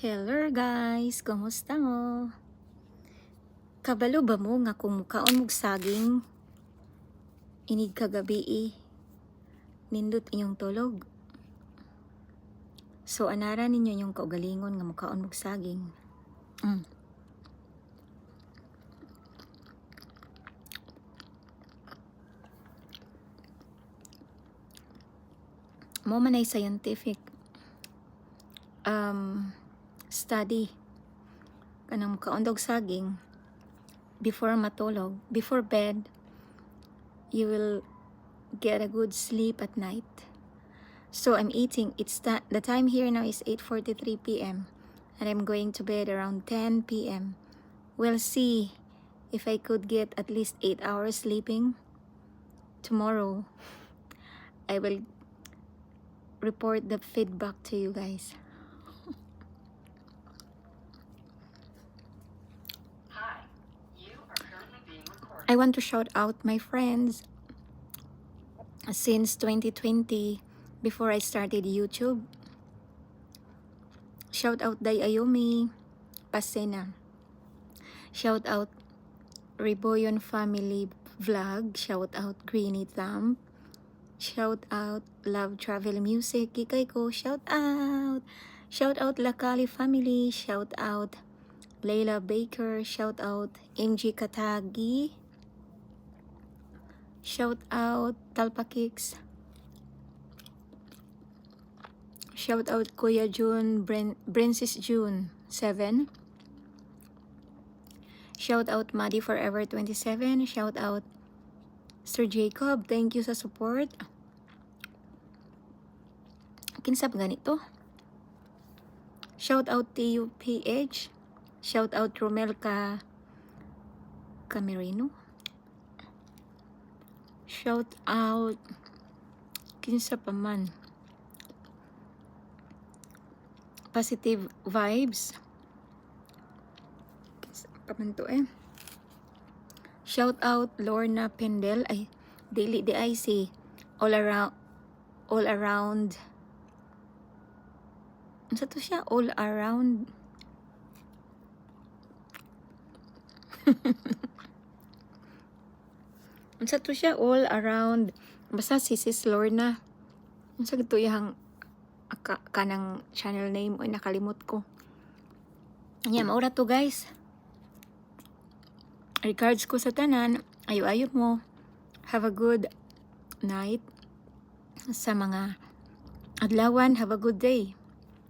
Hello guys, kumusta mo? Kabalo ba mo nga kung mukaon mog saging inig kagabi nindot inyong tulog? So anara ninyo yung kaugalingon nga mukaon mog saging. Mo man ay scientific study kanang mukaon og saging before matulog, before bed, you will get a good sleep at night. So I'm eating. The time here now is 8:43 p.m. and I'm going to bed around 10 p.m. We'll see if I could get at least 8 hours sleeping. Tomorrow, I will report the feedback to you guys. I want to shout out my friends since 2020 before I started YouTube. Shout out Day Ayumi Pasena. Shout out Riboyon Family Vlog. Shout out Greeny Thumb. Shout out Love Travel Music. Kikay ko. Shout out. Shout out Lakali Family. Shout out Layla Baker. Shout out MG Katagi. Shout out Talpakix. Shout out Kuya June, Brensis June 7. Shout out Maddie Forever 27. Shout out Sir Jacob. Thank you sa support. Kinsap ganito. Shout out TUPH. Shout out Romelka Camerino. Shout out kinsa pa man. Positive Vibes. Kinsa pa man to Shout out Lorna Pendel. Ay, daily di ay si all around. Ano to siya? All around. Unsa to siya? All around. Basta si Sis Lorna. Unsa gito yang kanang channel name o nakalimot ko. Anya maura to guys. Regards ko sa tanan. Ayo-ayo mo. Have a good night. Sa mga adlawan, have a good day.